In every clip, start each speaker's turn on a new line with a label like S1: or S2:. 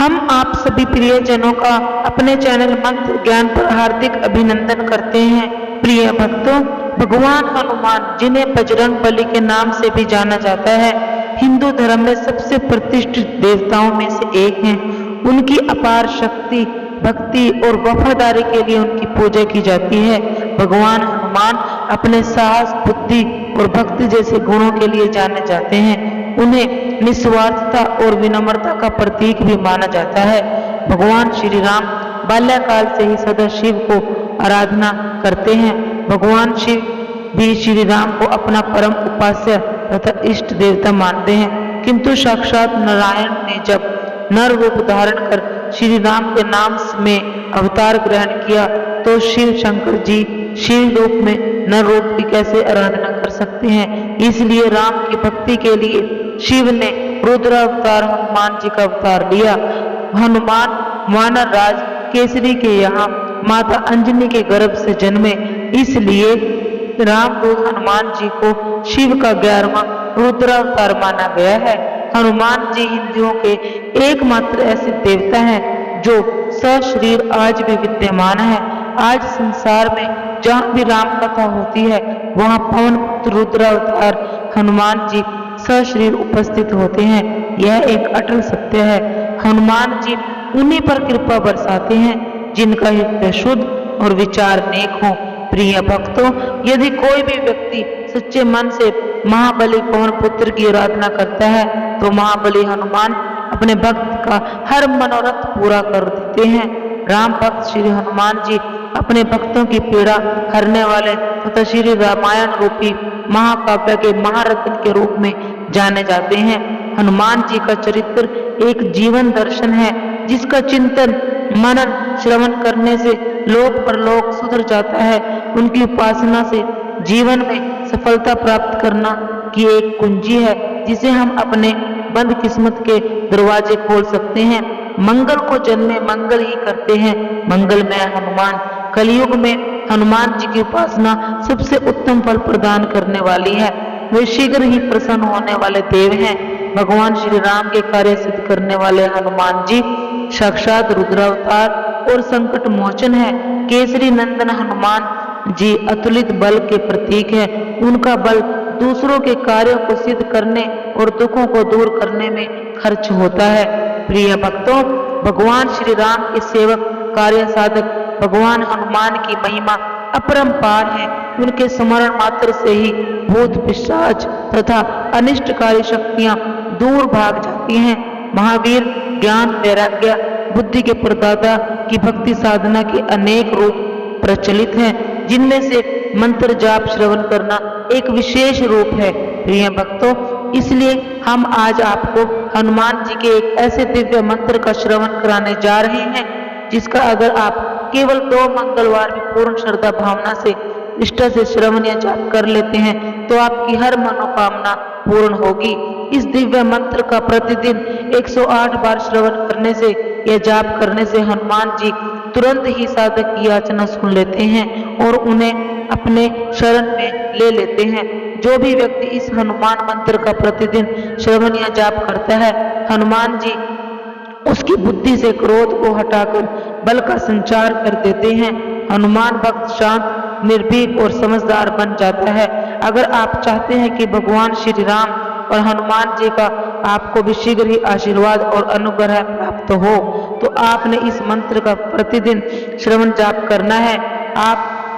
S1: हम आप सभी प्रियजनों का अपने चैनल मंत्र ज्ञान पर हार्दिक अभिनंदन करते हैं। प्रिय भक्तों, भगवान हनुमान, जिन्हें बजरंग बली के नाम से भी जाना जाता है, हिंदू धर्म में सबसे प्रतिष्ठित देवताओं में से एक हैं। उनकी अपार शक्ति, भक्ति और वफादारी के लिए उनकी पूजा की जाती है। भगवान हनुमान अपने साहस, बुद्धि और भक्ति जैसे गुणों के लिए जाने जाते हैं। उन्हें निस्वार्थता और विनम्रता का प्रतीक भी माना जाता है। भगवान श्री राम बाल्यकाल से ही सदा शिव को आराधना करते हैं। भगवान शिव भी श्री राम को अपना परम उपास्य तथा इष्ट देवता मानते हैं, किंतु साक्षात नारायण ने जब नर रूप धारण कर श्री राम के नाम में अवतार ग्रहण किया, तो शिव शंकर जी शिव रूप में नर रूप की कैसे आराधना कर सकते हैं। इसलिए राम की भक्ति के लिए शिव ने रुद्र अवतार हनुमान जी का अवतार लिया। हनुमान वानर राज केसरी के यहाँ माता अंजनी के गर्भ से जन्मे, इसलिए रामदूत हनुमान जी को शिव का 11वां रुद्र अवतार माना गया है। हनुमान जी हिंदुओं के एकमात्र ऐसे देवता हैं जो सशरीर आज भी विद्यमान है। आज संसार में जहाँ भी राम कथा होती है, वहाँ पवन पुत्र रुद्र अवतार हनुमान जी सशरीर उपस्थित होते हैं। यह एक अटल सत्य है। हनुमान जी उन्हीं पर कृपा बरसाते हैं जिनका हृदय शुद्ध और विचार नेक हो। प्रिय भक्तों, यदि कोई भी व्यक्ति सच्चे मन से महाबली पवन पुत्र की आराधना करता है, तो महाबली हनुमान अपने भक्त का हर मनोरथ पूरा कर देते हैं। राम भक्त श्री हनुमान जी अपने भक्तों की पीड़ा हरने वाले तथा श्री रामायण रूपी महाकाव्य के महारत्न के रूप में जाने जाते हैं। हनुमान जी का चरित्र एक जीवन दर्शन है, जिसका चिंतन मनन श्रवण करने से लोक परलोक सुधर जाता है। उनकी उपासना से जीवन में सफलता प्राप्त करना की एक कुंजी है, जिसे हम अपने बंद किस्मत के दरवाजे खोल सकते हैं। मंगल को जन्मे मंगल ही करते हैं मंगलमय हनुमान। कलयुग में हनुमान जी की उपासना सबसे उत्तम फल प्रदान करने वाली है। वे शीघ्र ही प्रसन्न होने वाले देव हैं। भगवान श्री राम के कार्य सिद्ध करने वाले हनुमान जी साक्षात रुद्रावतार और संकट मोचन है। केसरी नंदन हनुमान जी अतुलित बल के प्रतीक है। उनका बल दूसरों के कार्यों को सिद्ध करने और दुखों को दूर करने में खर्च होता है। प्रिय भक्तों, भगवान श्री राम के सेवक कार्य साधक भगवान हनुमान की महिमा अपरंपार है। उनके स्मरण मात्र से ही भूत पिशाच तथा अनिष्टकारी शक्तियां दूर भाग जाती हैं। महावीर ज्ञान, वैराग्य, बुद्धि के प्रदाता की भक्ति साधना के अनेक रूप प्रचलित हैं, जिनमें से मंत्र जाप श्रवण करना एक विशेष रूप है। प्रिय भक्तों, इसलिए हम आज आपको हनुमान जी के एक ऐसे दिव्य मंत्र का श्रवण कराने जा रहे हैं, जिसका अगर आप केवल 2 मंगलवार में पूर्ण श्रद्धा भावना से निष्ठा से श्रवण या जाप कर लेते हैं, तो आपकी हर मनोकामना पूर्ण होगी। इस दिव्य मंत्र का प्रतिदिन 108 बार श्रवण करने से या जाप करने से हनुमान जी तुरंत ही साधक की याचना सुन लेते हैं और उन्हें अपने शरण में ले लेते हैं। जो भी व्यक्ति इस हनुमान मंत्र का प्रतिदिन श्रवण या जाप करता है, हनुमान जी उसकी बुद्धि से क्रोध को हटाकर बल का संचार कर देते हैं। हनुमान भक्त शांत, निर्भीक और समझदार बन जाता है। अगर आप चाहते हैं कि भगवान श्री राम और हनुमान जी का आपको भी शीघ्र ही आशीर्वाद और अनुग्रह प्राप्त हो, तो आपने इस मंत्र का प्रतिदिन श्रवण जाप करना है।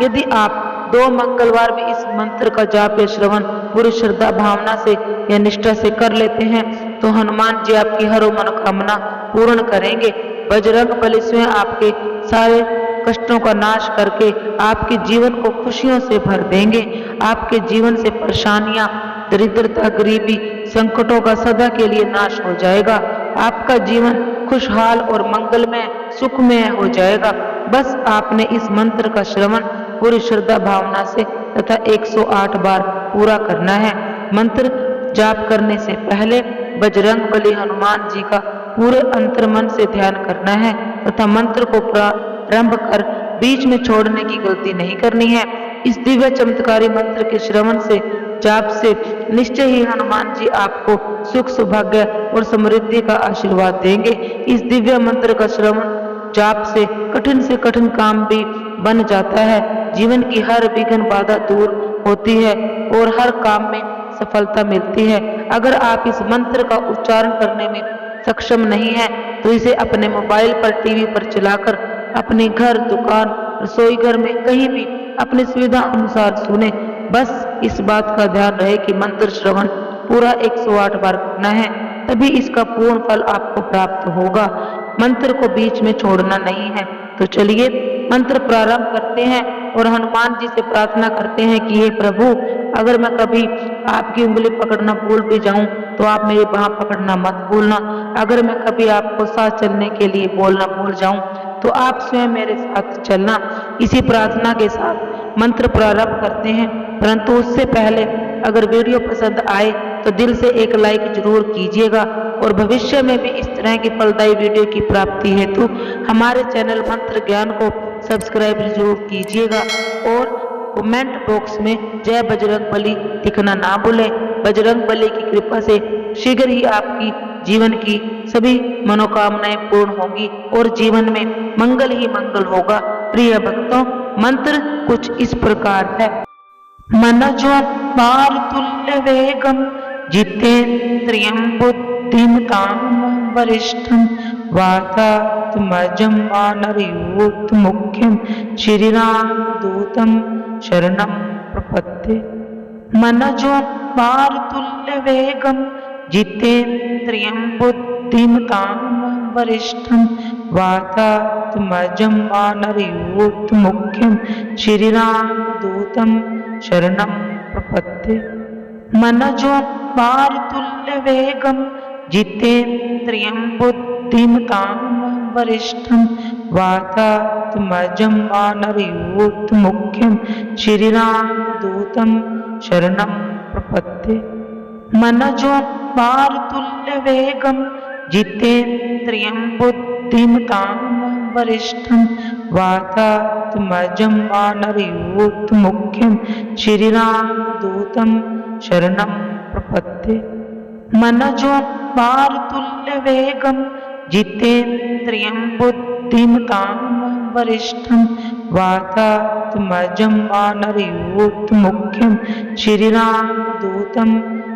S1: यदि आप 2 मंगलवार में इस मंत्र का जाप या श्रवण पूरी श्रद्धा भावना से या निष्ठा से कर लेते हैं, तो हनुमान जी आपकी हर मनोकामना पूर्ण करेंगे। बजरंग बली स्वयं आपके सारे कष्टों का नाश करके आपके जीवन को खुशियों से भर देंगे। आपके जीवन से परेशानियां, दरिद्रता, गरीबी, संकटों का सदा के लिए नाश हो जाएगा। आपका जीवन खुशहाल और मंगलमय, सुखमय हो जाएगा। बस आपने इस मंत्र का श्रवण पूरी श्रद्धा भावना से तथा 108 बार पूरा करना है। मंत्र जाप करने से पहले बजरंग बली हनुमान जी का पूरे अंतर्मन से ध्यान करना है तथा मंत्र को प्रारंभ कर बीच में छोड़ने की गलती नहीं करनी है। इस दिव्य चमत्कारी मंत्र के श्रवण से जाप से निश्चय ही हनुमान जी आपको सुख सौभाग्य और समृद्धि का आशीर्वाद देंगे। इस दिव्य मंत्र का श्रवण जाप से कठिन काम भी बन जाता है। जीवन की हर विघ्न बाधा दूर होती है और हर काम में सफलता मिलती है। अगर आप इस मंत्र का उच्चारण करने में सक्षम नहीं है तो इसे अपने मोबाइल पर, टीवी पर चलाकर अपने घर, दुकान, रसोई घर में कहीं भी अपनी सुविधा अनुसार सुने। बस इस बात का ध्यान रहे कि मंत्र श्रवण पूरा 108 बार करना है, तभी इसका पूर्ण फल आपको प्राप्त होगा। मंत्र को बीच में छोड़ना नहीं है। तो चलिए मंत्र प्रारंभ करते हैं और हनुमान जी से प्रार्थना करते हैं कि हे प्रभु, अगर मैं कभी आपकी उंगली पकड़ना भूल भी जाऊं तो आप मेरी बाह पकड़ना मत भूलना। अगर मैं कभी आपको साथ चलने के लिए बोलना भूल जाऊं तो आप स्वयं मेरे साथ चलना। इसी प्रार्थना के साथ मंत्र प्रारंभ करते हैं, परंतु उससे पहले अगर वीडियो पसंद आए तो दिल से एक लाइक जरूर कीजिएगा और भविष्य में भी इस तरह की फलदायी वीडियो की प्राप्ति हेतु हमारे चैनल मंत्र ज्ञान को सब्सक्राइब जरूर कीजिएगा और कमेंट बॉक्स में जय बजरंग बली लिखना ना भूलें। बजरंग बली की कृपा से शीघ्र ही आपकी जीवन की सभी मनोकामनाएं पूर्ण होंगी और जीवन में मंगल ही मंगल होगा। प्रिय भक्तों, मंत्र कुछ इस प्रकार है। मनोजोन्माद तुल्य वेगम जितेन्द्रियं बुद्धिमतां वरिष्ठं वातात्मजं वानरयूथमुख्यं श्रीरामदूतं शरणं प्रपद्ये। मनोजोन्माद तुल्य वेगम जितेन्द्रियं बुद्धिमतां वरिष्ठं वातात्मजं वानरयूथमुख्यं श्रीरामदूतं शरणं प्रपद्ये। मनोजोन्माद तुल्य वेगम जितेन्द्रियं बुद्धिमतां वरिष्ठं वातात्मजं वानरयूथमुख्यं श्रीरामदूतं शरणं प्रपद्ये। मनोजोन्माद तुल्य वेगम जितेन्द्रियं बुद्धिमतां वरिष्ठं वातात्मजं वानरयूथमुख्यं श्रीरामदूतं शरणं प्रपद्ये। मनोजोन्माद तुल्य वेगम जितेन्द्रियं बुद्धिमतां वरिष्ठं वातात्मजं वानरयूथमुख्यं श्रीरामदूतं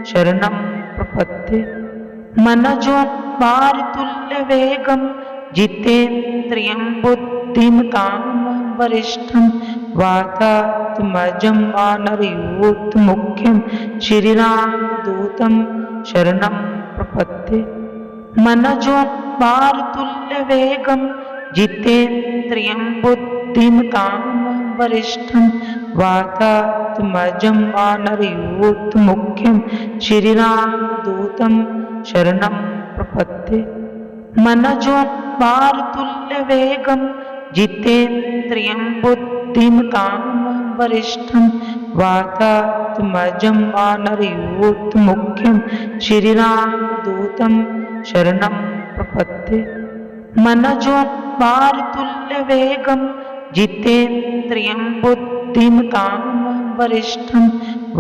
S1: शरणं प्रपद्ये। मनोजोन्माद तुल्य वेगम जितेन्द्रियं बुद्धिमतां वरिष्ठं वातात्मजं वानरयूथमुख्यं श्रीरामदूतं शरणं प्रपद्ये। मनोजोन्माद तुल्य वेगम जितेन्द्रियं बुद्धिमतां वरिष्ठं वातात्मजं वानरयूथमुख्यं श्रीरामदूतं शरणं प्रपद्ये। मनोजोन्माद तुल्य वेगम जितेन्द्रियं बुद्धिमतां वरिष्ठं वातात्मजं वानरयूथमुख्यं श्रीरामदूतं शरणं प्रपद्ये। मनोजोन्माद तुल्य वेगम जितेन्द्रियं बुद्धिमतां वरिष्ठं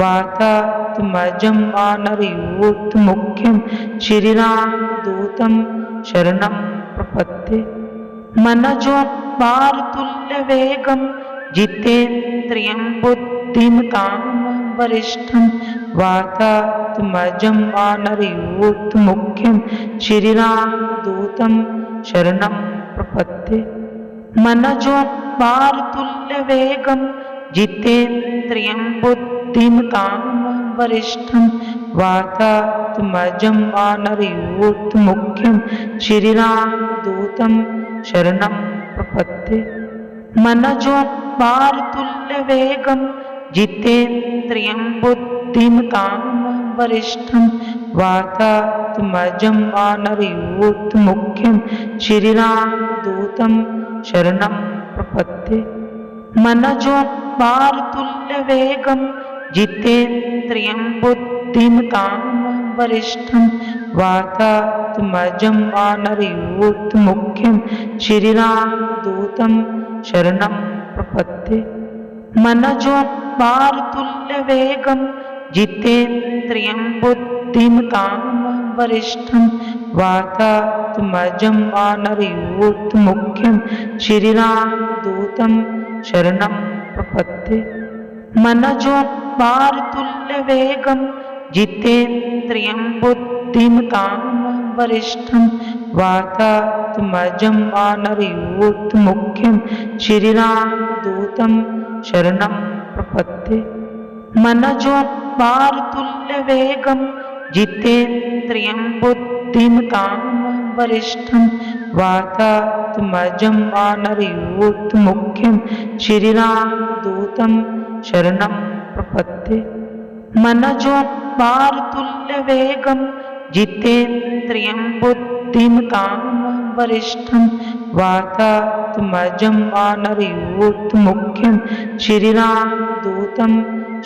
S1: वातात्मजं वानरयूथमुख्यं श्रीरामदूतं शरणं प्रपद्ये। मनोजोन्माद तुल्य वेगम जितेन्द्रियं बुद्धिमतां वरिष्ठं वातात्मजं वानरयूथमुख्यं श्रीरामदूतं शरणं प्रपद्ये। मनोजोन्माद तुल्य वेगम जितेन्द्रियं बुद्धिमतां वरिष्ठं वातात्मजं वानरयूथमुख्यं श्रीरामदूतं शरणं प्रपद्ये। मनोजोन्माद तुल्य वेगम जितेन्द्रियं बुद्धिमतां वरिष्ठं वातात्मजं वानरयूथमुख्यं श्रीरामदूतं शरणं प्रपद्ये। मनोजोन्माद तुल्य वेगम जितेन्द्रियं बुद्धिमतां वरिष्ठं वातात्मजं वानरयूथमुख्यं श्रीरामदूतं शरणं प्रपद्ये। मनोजोन्माद तुल्य वेगम जितेन्द्रियं बुद्धिमतां वरिष्ठं वातात्मजं वानरयूथमुख्यं श्रीरामदूतं शरणं प्रपद्ये। मनोजवारतुल्यवेगं जितेन्द्रियं बुद्धिमतां वरिष्ठं वातात्मजं वानरयूथमुख्यं श्रीरामदूतं शरणं प्रपद्ये। मनोजवारतुल्यवेगं जितेन्द्रियं बुद्धिमतां वरिष्ठं वातात्मजं वानरयूथमुख्यं श्रीरामदूतं शरणं प्रपद्ये। मनोजवारतुल्यवेगं जितेन्द्रियं बुद्धिमतां वरिष्ठं वातात्मजं वानरयूथमुख्यं श्रीरामदूतं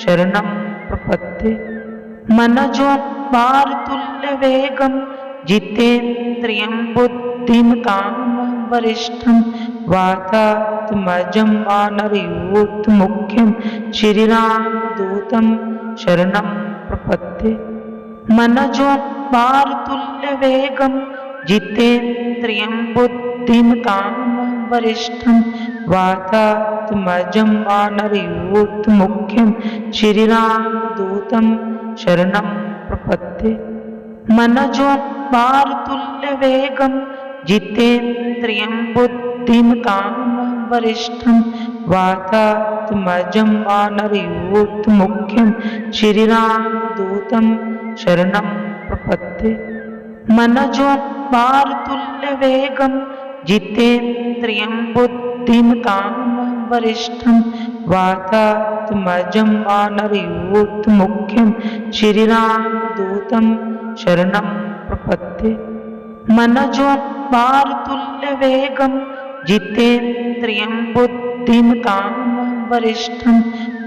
S1: शरणं प्रपद्ये। मनोजवारतुल्यवेगं जितेन्द्रियं बुद्धिमतां वरिष्ठं वातात्मजं वानरयूथमुख्यं श्रीरामदूतं शरणं प्रपद्ये। मनोजवारतुल्यवेगं जितेन्द्रियं बुद्धिमतां वरिष्ठं वातात्मजं वानरयूथमुख्यं श्रीरामदूतं शरणं प्रपद्ये। मनोजवारतुल्यवेगं जितेन्द्रियं बुद्धिमतां वरिष्ठं वातात्मजं वानरयूथमुख्यं श्रीरामदूतं शरणं प्रपद्ये। मनोजवारतुल्यवेगं जितेन्द्रियं बुद्धिमतां वरिष्ठं वातात्मजं वानरयूथमुख्यं श्रीरामदूतं शरणं प्रपद्ये। मनोजवारतुल्यवेगं जितेन्द्रियं बुद्धिमतां वरिष्ठं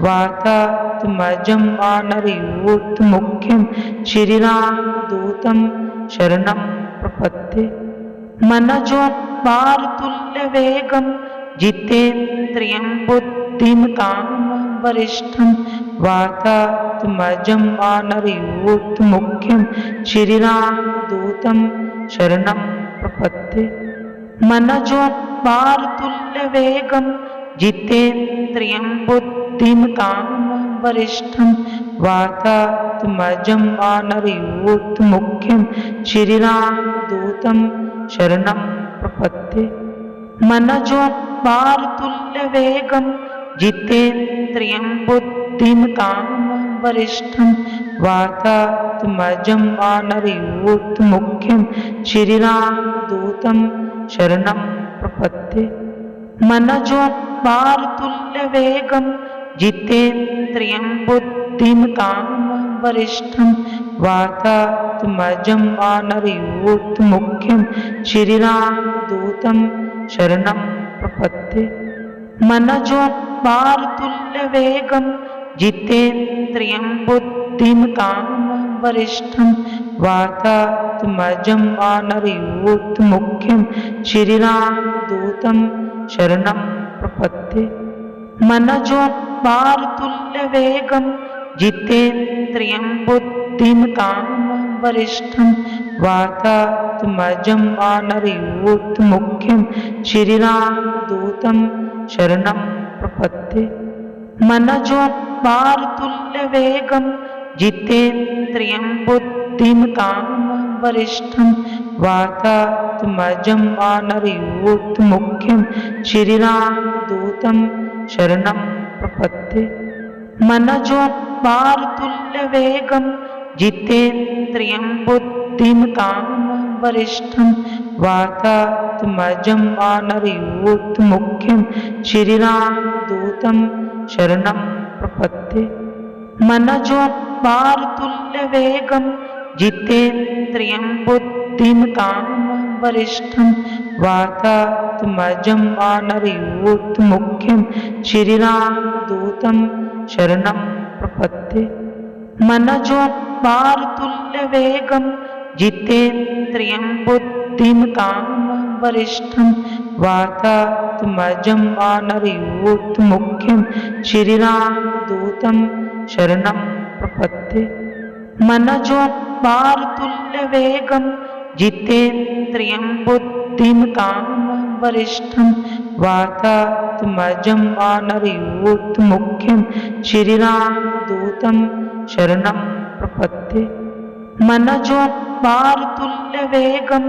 S1: वातात्मजं वानरयूथमुख्यं श्रीरामदूतं शरणं प्रपद्ये। मनोजवारतुल्यवेगं जितेन्द्रियं बुद्धिमतां वरिष्ठं वातात्मजं वानरयूथमुख्यं श्रीरामदूतं शरणं प्रपद्ये। मनोजवारतुल्यवेगं जितेन्द्रियं बुद्धिमतां वरिष्ठं वातात्मजं वानरयूथमुख्यं श्रीरामदूतं शरणं प्रपद्ये। मनोजवारतुल्यवेगं जितेन्द्रियं बुद्धिमतां वरिष्ठं वातात्मजं वानरयूथमुख्यं श्रीरामदूतं शरणं प्रपद्ये। मनोजवारतुल्यवेगं जितेन्द्रियं बुद्धिमतां वरिष्ठं वातात्मजं वानरयूथमुख्यं श्रीरामदूतं शरणं प्रपद्ये। मनोजवारतुल्यवेगं जितेन्द्रियं बुद्धिमतां वरिष्ठं वातात्मजं वानरयूथमुख्यं श्रीरामदूतं शरणं प्रपद्ये। मनोजवारतुल्यवेगं जितेन्द्रियं बुद्धिमतां वरिष्ठं वातात्मजं वानरयूथमुख्यं श्रीरामदूतं शरणं प्रपद्ये। मनोजवारतुल्यवेगं जितेन्द्रियं बुद्धिमतां वरिष्ठं वातात्मजं वानरयूथमुख्यं श्रीरामदूतं शरणं प्रपद्ये। मनोजवारतुल्यवेगं जितेन्द्रियं बुद्धिमतां वरिष्ठं वातात्मजं वानरयूथमुख्यं श्रीरामदूतं शरणं प्रपद्ये। मनोजवारतुल्यवेगं जितेन्द्रियं बुद्धिमतां वरिष्ठं वातात्मजं वानरयूथमुख्यं श्रीरामदूतं शरणं प्रपद्ये। मनोजवारतुल्यवेगं जितेन्द्रियं बुद्धिमतां वरिष्ठं वातात्मजं वानरयूथमुख्यं श्रीरामदूतं शरणं प्रपत्ति। मनजो मारुतुल्य वेगम जितेन्द्रियं बुद्धिमतां वरिष्ठं वातात्मजं वानरयूथमुख्यं श्रीरामदूतं शरणं प्रपद्ये। मनजो मारुतुल्य वेगम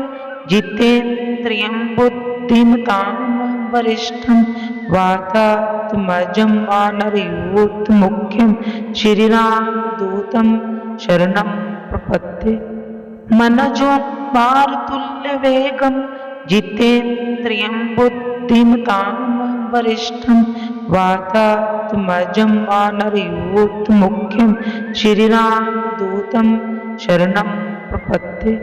S1: जितेन्द्रियं बुद्धिमतां वरिष्ठं वातात्मजं वानरयूथमुख्यं श्रीरामदूतं शरणं प्रपद्ये। मनजो मारुतुल्य वेगम जितेन्द्रियं बुद्धिमतां वरिष्ठं वातात्मजं वानरयूथमुख्यं श्रीरामदूतं शरणं प्रपद्ये।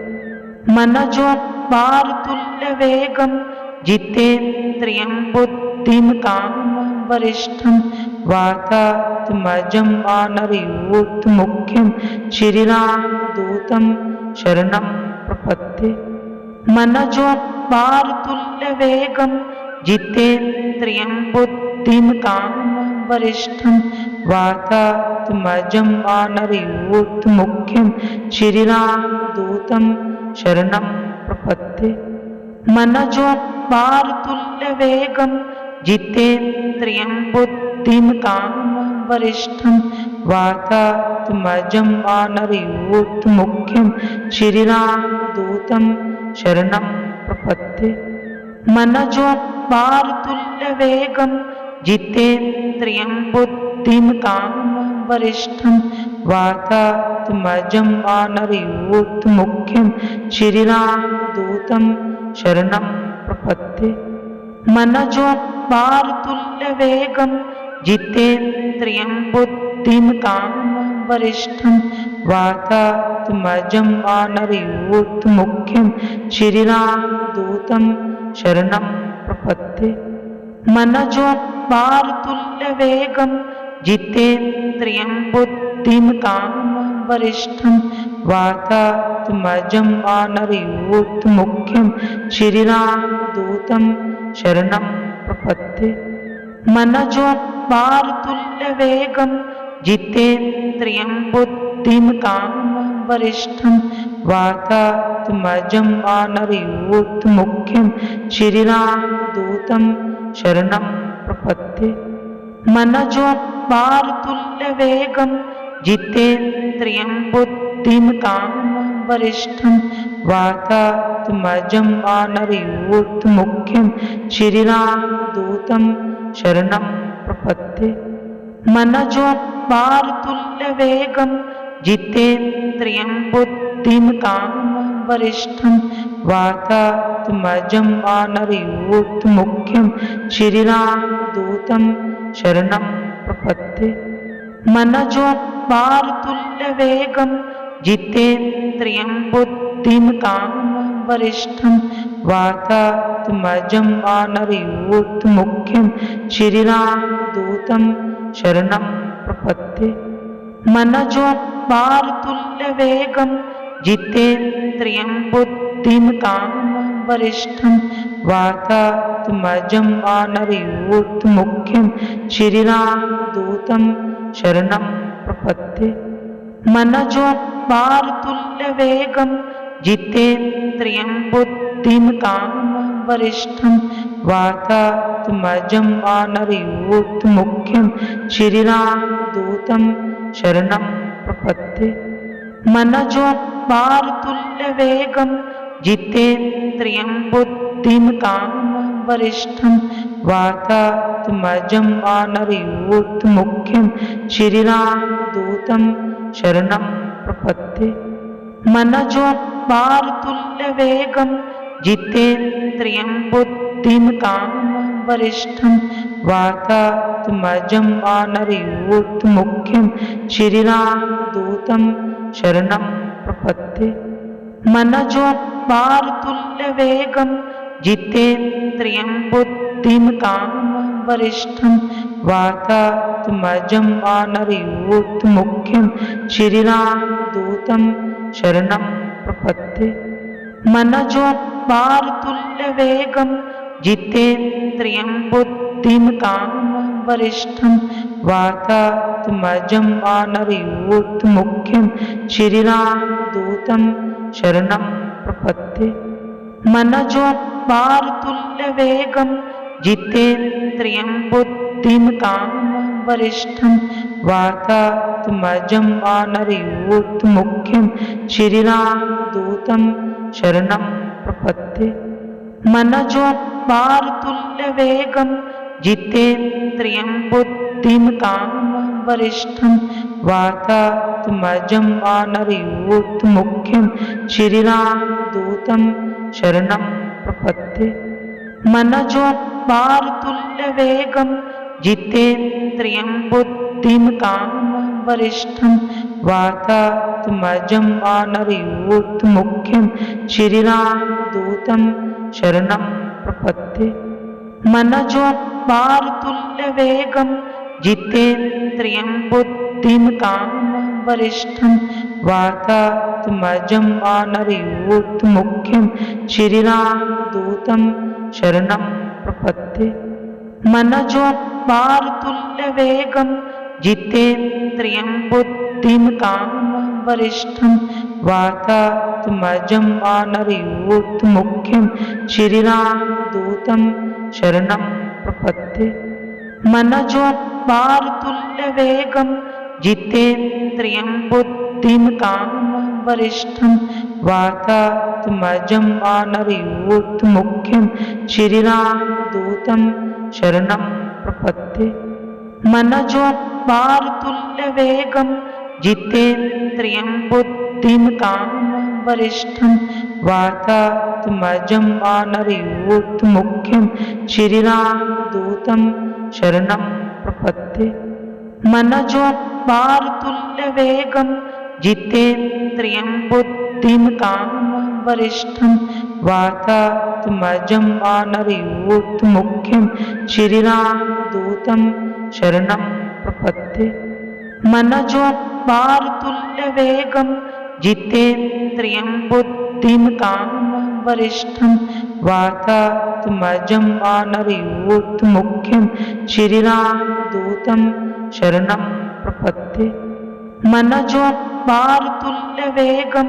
S1: मनजो मारुतुल्य वेगम जितेन्द्रियं बुद्धिमतां वरिष्ठं वातात्मजं वानरयूथमुख्यं श्रीरामदूतं शरणं प्रपद्ये। मनजो मारुतुल्य वेगम जितेन्द्रियं बुद्धिमतां वरिष्ठं वातात्मजं वानरयूथमुख्यं श्रीरामदूतं शरणं प्रपद्ये। मनजो मारुतुल्य वेगम जितेन्द्रियं बुद्धिमतां वरिष्ठं वातात्मजं वानरयूथमुख्यं श्रीरामदूतं शरणं प्रपद्ये। मनजो मारुतुल्य वेगम जितेन्द्रियं बुद्धिमतां वरिष्ठं वातात्मजं वानरयूथमुख्यं श्रीरामदूतं शरणं प्रपद्ये। मनजो मारुतुल्य वेगम जितेन्द्रियं बुद्धिमतां वरिष्ठं वातात्मजं वानरयूथमुख्यं श्रीरामदूतं शरणं प्रपद्ये। मनजो मारुतुल्य वेगम जितेन्द्रियं बुद्धिमतां वरिष्ठं वातात्मजं वानरयूथमुख्यं श्रीरामदूतं शरणं प्रपद्ये। मनजो मारुतुल्य वेगम जितेन्द्रियं बुद्धिमतां वरिष्ठं वातात्मजं वानरयूथमुख्यं श्रीरामदूतं शरणं प्रपद्ये। मनजो मारुतुल्य वेगम जितेन्द्रियं बुद्धिमतां वरिष्ठं वातात्मजं वानरयूथमुख्यं श्रीरामदूतं शरणं प्रपद्ये। मनजो मारुतुल्य वेगम जितेन्द्रियं बुद्धिमतां वरिष्ठं वातात्मजं वानरयूथमुख्यं श्रीरामदूतं शरणं प्रपद्ये। मनजो मारुतुल्य वेगम जितेन्द्रियं बुद्धिमतां वरिष्ठं वातात्मजं वानरयूथमुख्यं श्रीरामदूतं शरणं प्रपद्ये। मनजो मारुतुल्य वेगम जितेन्द्रियं बुद्धिमतां वरिष्ठं वातात्मजं वानरयूथमुख्यं श्रीरामदूतं शरणं प्रपद्ये। मनजो मारुतुल्य वेगम जितेन्द्रियं बुद्धिमतां वरिष्ठं वातात्मजं वानरयूथमुख्यं श्रीरामदूतं शरणं प्रपद्ये। मनजो मारुतुल्य वेगम जितेन्द्रियं बुद्धिमतां वरिष्ठं वातात्मजं वानरयूथमुख्यं श्रीरामदूतं शरणं प्रपद्ये। मनजो मारुतुल्य वेगम जितेन्द्रियं बुद्धिमतां वरिष्ठं वातात्मजं वानरयूथमुख्यं श्रीरामदूतं शरणं प्रपद्ये। मनजो मारुतुल्य वेगम जितेन्द्रियं बुद्धिमतां वरिष्ठं वातात्मजं वानरयूथमुख्यं श्रीरामदूतं शरणं प्रपद्ये। मनजो मारुतुल्य वेगम जितेन्द्रियं बुद्धिमतां वरिष्ठं वातात्मजं वातात्मजं वानरयूथमुख्यं श्रीरामदूतं शरणं प्रपद्ये। मनोजं मारुतुल्यवेगं जितेन्द्रियं बुद्धिमतां वरिष्ठं वातात्मजं वानरयूथमुख्यं श्रीरामदूतं शरणं प्रपद्ये। मनोजं मारुतुल्यवेगं जितेन्द्रियं बुद्धिमतां वरिष्ठं वातात्मजं वानरयूथमुख्यं श्रीरामदूतं शरणं प्रपद्ये। मनोजं मारुतुल्यवेगं जितेन्द्रियं बुद्धिमतां वरिष्ठं वातात्मजं वानरयूथमुख्यं श्रीरामदूतं शरणं प्रपद्ये। मनोजं मारुतुल्यवेगं जितेन्द्रियं बुद्धिमतां वरिष्ठं वातात्मजं वानरयूथमुख्यं श्रीरामदूतं शरणं प्रपद्ये। मनोजं मारुतुल्यवेगं जितेन्द्रियं बुद्धिमतां वरिष्ठं वातात्मजं वानरयूथमुख्यं श्रीरामदूतं शरणं प्रपद्ये। मनोजं मारुतुल्यवेगं जितेन्द्रियं बुद्धिमतां वरिष्ठं वातात्मजं वानरयूथमुख्यं श्रीरामदूतं शरणं प्रपद्ये। मनोजं मारुतुल्यवेगं जितेन्द्रियं बुद्धिमतां वरिष्ठं वातात्मजं वानरयूथमुख्यं श्रीरामदूतं शरणं प्रपद्ये। मनोजं मारुतुल्यवेगं जितेन्द्रियं बुद्धिमतां वरिष्ठं वातात्मजं वानरयूथमुख्यं श्रीरामदूतं शरणं प्रपद्ये। मनोजं मारुतुल्यवेगं जितेन्द्रियं बुद्धिमतां वरिष्ठं वातात्मजं वानरयूथमुख्यं श्रीरामदूतं शरणं प्रपद्ये। मनोजं मारुतुल्यवेगं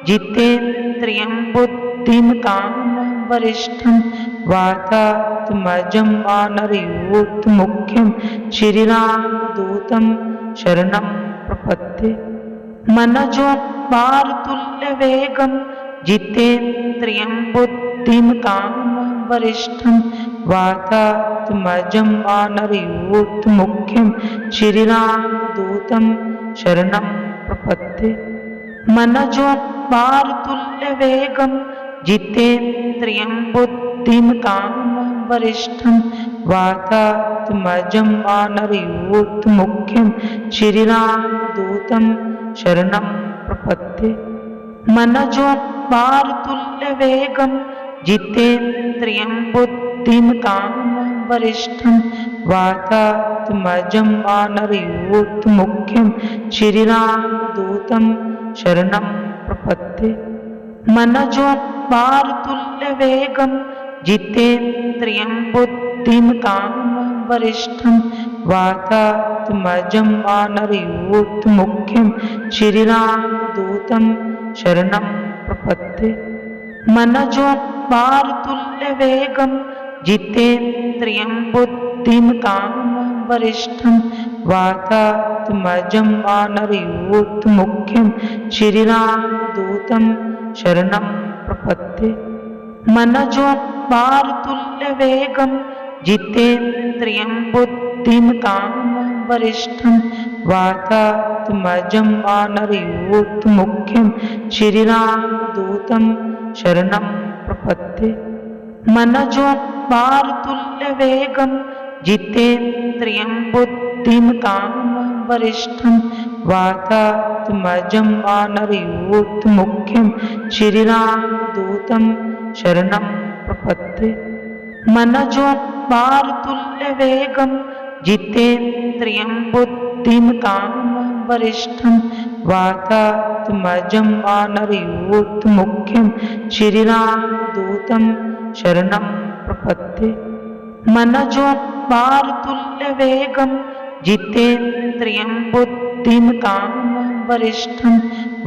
S1: जितेन्द्रियं बुद्धिमतां वरिष्ठं वातात्मजं वानरयूथमुख्यं श्रीरामदूतं शरणं प्रपद्ये। मनोजं मारुतुल्यवेगं जितेन्द्रियं बुद्धिमतां वरिष्ठं वातात्मजं वानरयूथमुख्यं श्रीरामदूतं शरणं प्रपद्ये। मनोजं मारुतुल्यवेगं जितेन्द्रियं बुद्धिमतां वरिष्ठं वातात्मजं वानरयूथमुख्यं श्रीरामदूतं शरणं प्रपद्ये। मनोजं मारुतुल्यवेगं जितेन्द्रियं बुद्धिमतां वरिष्ठं वातात्मजं वानरयूथमुख्यं श्रीरामदूतं शरणं प्रपद्ये। मनोजं मारुतुल्यवेगं जितेन्द्रियं बुद्धिमतां वरिष्ठं वातात्मजं वानरयूथमुख्यं श्रीरामदूतं शरणं प्रपद्ये। मनोजं मारुतुल्यवेगं जितेन्द्रियं बुद्धिमतां वरिष्ठं वातात्मजं वानरयूथमुख्यं श्रीरामदूतं शरणं प्रपद्ये। मनोजं मारुतुल्यवेगं जितेन्द्रियं बुद्धिमतां वरिष्ठं वातात्मजं वानरयूथमुख्यं श्रीरामदूतं शरणं प्रपद्ये। मनोजं मारुतुल्यवेगं जितेन्द्रियं बुद्धिमतां वरिष्ठं वातात्मजं वानरयूथमुख्यं श्रीरामदूतं शरणं प्रपद्ये। मनोजं मारुतुल्यवेगं जितेन्द्रियं बुद्धिमतां वरिष्ठं वातात्मजं वानरयूथमुख्यं श्रीरामदूतं शरणं प्रपद्ये। मनोजं मारुतुल्यवेगं जितेन्द्रियं बुद्धिमतां वरिष्ठं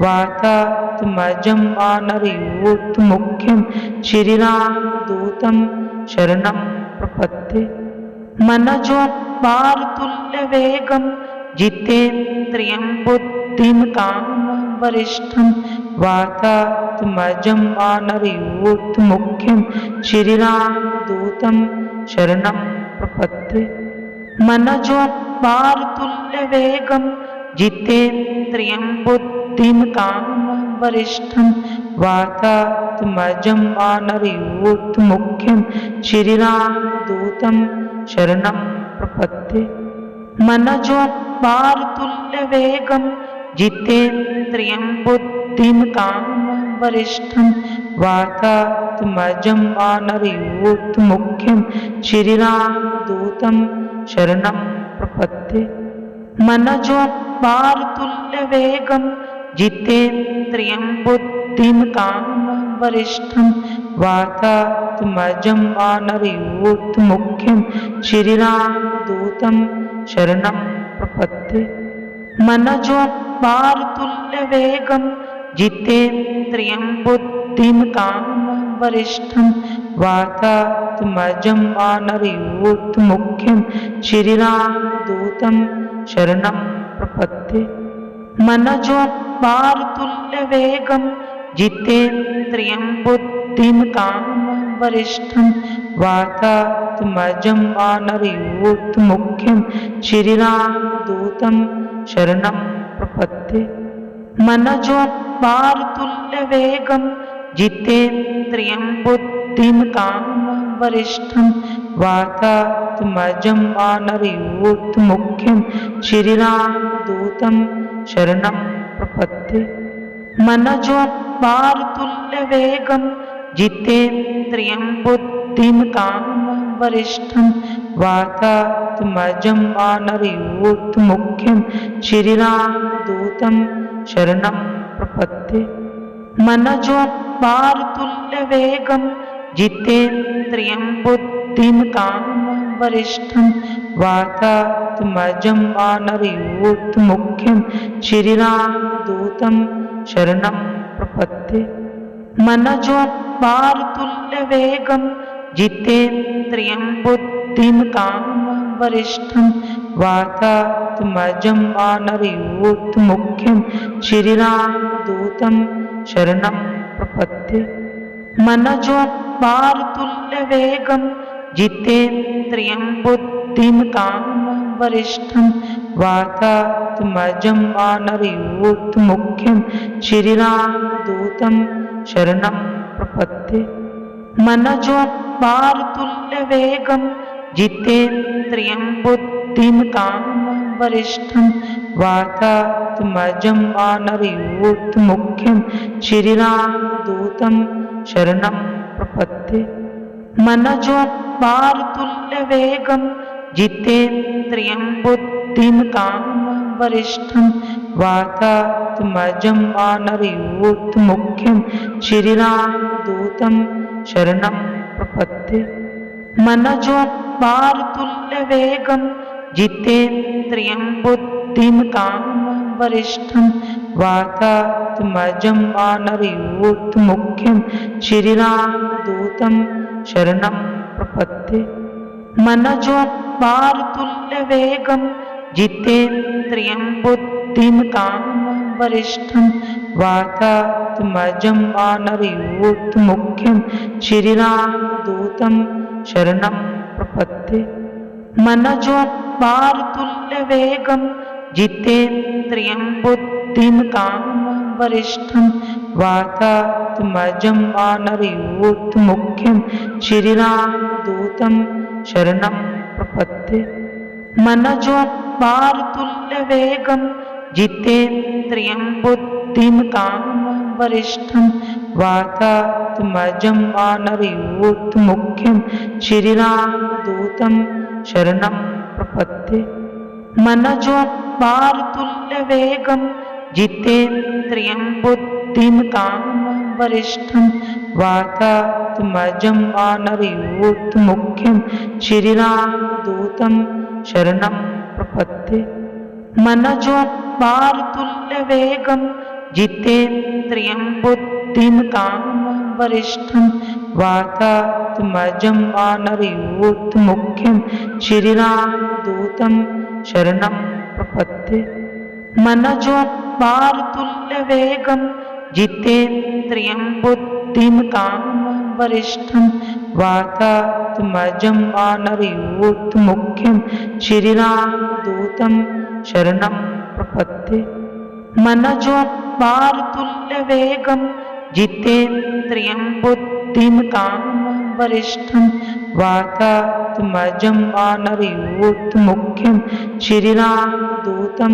S1: वातात्मजं वानरयूथमुख्यं श्रीरामदूतं शरणं प्रपद्ये। मनोजवाक्मारुततुल्यवेगं जितेन्द्रियं बुद्धिमतां वरिष्ठं वातात्मजं वानरयूथमुख्यं श्रीरामदूतं शरणं प्रपद्ये। मनोजवाक्मारुततुल्यवेगं जितेन्द्रियं बुद्धिमतां वरिष्ठं वातात्मजं वानरयूथमुख्यं श्रीरामदूतं शरणं प्रपद्ये। मनोजवाक्मारुततुल्यवेगं जितेन्द्रियं बुद्धिमतां वरिष्ठं वातात्मजं वानरयूथमुख्यं श्रीरामदूतं शरणं प्रपद्ये। मनोजवाक्मारुततुल्यवेगं जितेन्द्रियं बुद्धिमतां वरिष्ठं वातात्मजं वानरयूथमुख्यं श्रीरामदूतं शरणं प्रपद्ये। मनोजवाक्मारुततुल्यवेगं जितेन्द्रियं बुद्धिमतां वरिष्ठं वातात्मजं वानरयूथमुख्यं श्रीरामदूतं शरणं प्रपद्ये। मनोजवाक्मारुततुल्यवेगं जितेन्द्रियं बुद्धिमतां वरिष्ठं वातात्मजं वानरयूथमुख्यं श्रीरामदूतं शरणं प्रपद्ये। मनोजवाक्मारुततुल्यवेगं जितेन्द्रियं बुद्धिमतां वरिष्ठं वातात्मजं वानरयूथमुख्यं श्रीरामदूतं शरणं प्रपद्ये। मनोजवाक्मारुततुल्यवेगं जितेन्द्रियं बुद्धिमतां वरिष्ठं वातात्मजं वानरयूथमुख्यं श्रीरामदूतं शरणं प्रपद्ये। मनोजवाक्मारुततुल्यवेगं जितेन्द्रियं बुद्धिमतां वरिष्ठं वातात्मजं वानरयूथमुख्यं श्रीरामदूतं शरणं प्रपद्ये। मनोजवाक्मारुततुल्यवेगं जितेन्द्रियं बुद्धिमतां वरिष्ठं वातात्मजं वानरयूथमुख्यं श्रीरामदूतं शरणं प्रपद्ये। मनोजवाक्मारुततुल्यवेगं जितेन्द्रियं बुद्धिमतां वरिष्ठं वातात्मजं वानरयूथमुख्यं श्रीरामदूतं शरणं प्रपद्ये। मनोजवाक्मारुततुल्यवेगं जितेन्द्रियं बुद्धिमतां वरिष्ठं वातात्मजं वानरयूथमुख्यं श्रीरामदूतं शरणं प्रपद्ये। मनोजवाक्मारुततुल्यवेगं जितेन्द्रियं बुद्धिमतां वरिष्ठं वातात्मजं वानरयूथमुख्यं श्रीरामदूतं शरणं प्रपद्ये। मनोजवाक्मारुततुल्यवेगं जितेन्द्रियं बुद्धिमतां वरिष्ठं वातात्मजं वानरयूथमुख्यं श्रीरामदूतं शरणं प्रपद्ये। मनोजवाक्मारुततुल्यवेगं जितेन्द्रियं बुद्धिमतां वरिष्ठं वातात्मजं वानरयूथमुख्यं श्रीरामदूतं शरणं प्रपद्ये। मनोजवाक्मारुततुल्यवेगं जितेन्द्रियं बुद्धिमतां वरिष्ठं वातात्मजं वानरयूथमुख्यं श्रीरामदूतं शरणं प्रपद्ये। मनोजवाक्मारुततुल्यवेगं जितेन्द्रियं बुद्धिमतां वरिष्ठं वातात्मजं वानरयूथमुख्यं श्रीरामदूतं शरणं प्रपद्ये। मनोजवाक्मारुततुल्यवेगं जितेन्द्रियं बुद्धिमतां वरिष्ठं वातात्मजं वानरयूथमुख्यं श्रीरामदूतं शरणं प्रपद्ये। मनोजं मारुतुल्यवेगं जितेन्द्रियं बुद्धिमतां वरिष्ठं वातात्मजं वानरयूथमुख्यं श्रीरामदूतं शरणं प्रपद्ये। मनोजं मारुतुल्यवेगं जितेन्द्रियं बुद्धिमतां वरिष्ठं वातात्मजं वानरयूथमुख्यं श्रीरामदूतं शरणं प्रपद्ये। मनोजं मारुतुल्यवेगं जितेन्द्रियं बुद्धिमतां वरिष्ठं वातात्मजं वानरयूथमुख्यं श्रीरामदूतं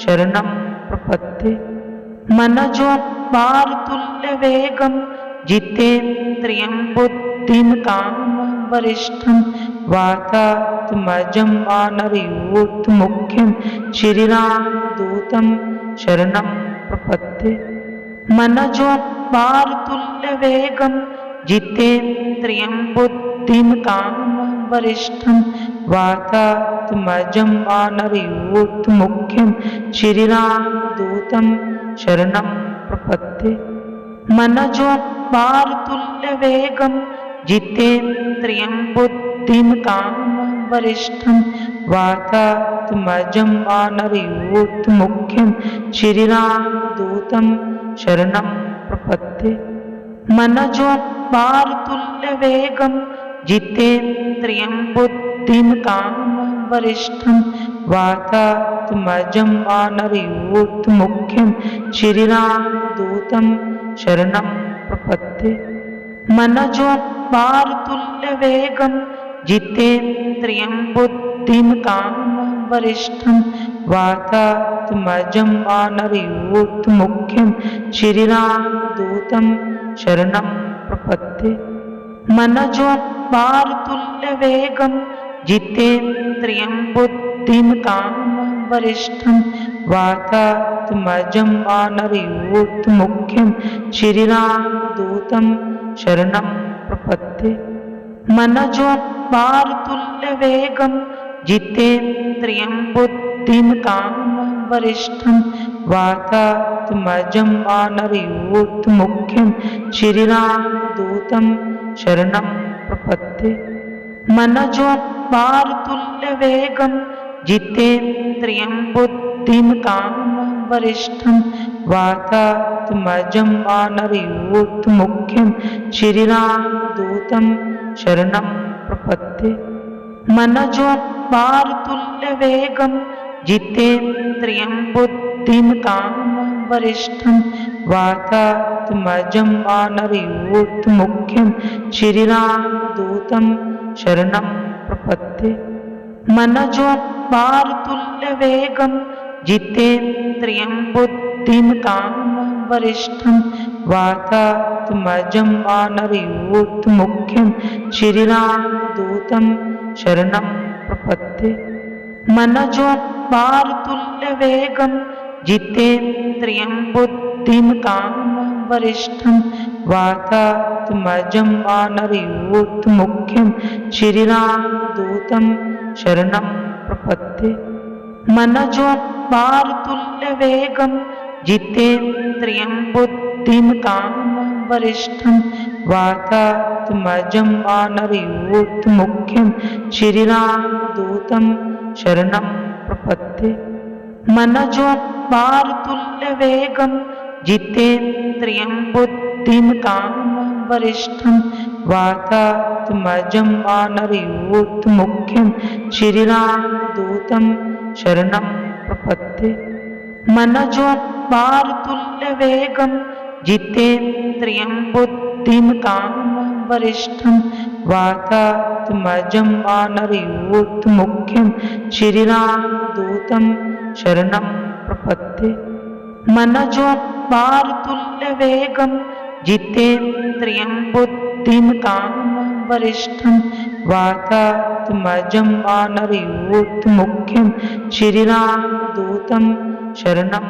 S1: शरणं प्रपद्ये। मनोजं मारुतुल्यवेगं जितेन्द्रियं बुद्धिमतां वरिष्ठं वातात्मजं वानरयूथमुख्यं श्रीरामदूतं शरणं प्रपद्ये। मनोजं मारुतुल्यवेगं जितेन्द्रियं बुद्धिमतां वरिष्ठं वातात्मजं वानरयूथमुख्यं श्रीरामदूतं शरणं प्रपद्ये। मनोजं मारुतुल्यवेगं जितेन्द्रियं बुद्धिमतां वरिष्ठं वातात्मजं वानरयूथमुख्यं श्रीरामदूतं शरणं प्रपद्ये। मनोजं मारुतुल्यवेगं जितेन्द्रियं बुद्धिमतां वरिष्ठं वातात्मजं वानरयूथमुख्यं श्रीरामदूतं शरणं प्रपद्ये। मनोजं मारुतुल्यवेगं जितेन्द्रियं बुद्धिमतां वरिष्ठं वातात्मजं वानरयूथमुख्यं श्रीरामदूतं शरणं प्रपद्ये। मनोजं मारुतुल्यवेगं जितेन्द्रियं बुद्धिमतां वरिष्ठं वातात्मजं वानरयूथमुख्यं श्रीरामदूतं शरणं प्रपद्ये। मनोजं मारुतुल्यवेगं जितेन्द्रियं बुद्धिमतां वरिष्ठं वातात्मजं वानरयूथमुख्यं श्रीरामदूतं शरणं प्रपद्ये। मनोजं मारुतुल्यवेगं जितेन्द्रियं बुद्धिमतां वरिष्ठं वातात्मजं वानरयूथमुख्यं श्रीरामदूतं शरणं प्रपद्ये। मनोजं मारुतुल्यवेगं जितेन्द्रियं बुद्धिमतां वरिष्ठं वातात्मजं वानरयूथमुख्यं श्रीरामदूतं शरणं प्रपद्ये। मनोजं मारुतुल्यवेगं जितेन्द्रियं बुद्धिमतां वरिष्ठं वातात्मजं वानरयूथमुख्यं श्रीरामदूतं शरणं प्रपद्ये। मनोजं मारुतुल्यवेगं जितेन्द्रियं बुद्धिमतां वरिष्ठं वातात्मजं वानरयूथमुख्यं श्रीरामदूतं शरणं प्रपद्ये। मनोजं मारुतुल्यवेगं जितेन्द्रियं बुद्धिमतां वरिष्ठं वातात्मजं वानरयूथमुख्यं श्रीरामदूतं शरणं प्रपद्ये। मनोजं मारुतुल्यवेगं जितेन्द्रियं बुद्धिमतां वरिष्ठं वातात्मजं वानरयूथमुख्यं श्रीरामदूतं शरणं प्रपद्ये। मनोजं मारुतुल्यवेगं जितेन्द्रियं बुद्धिमतां वरिष्ठं वातात्मजं वानरयूथमुख्यं श्रीरामदूतं शरणं प्रपद्ये। मनोजं मारुतुल्यवेगं जितेन्द्रियं बुद्धिमतां वरिष्ठं वातात्मजं वानरयूथमुख्यं श्रीरामदूतं शरणं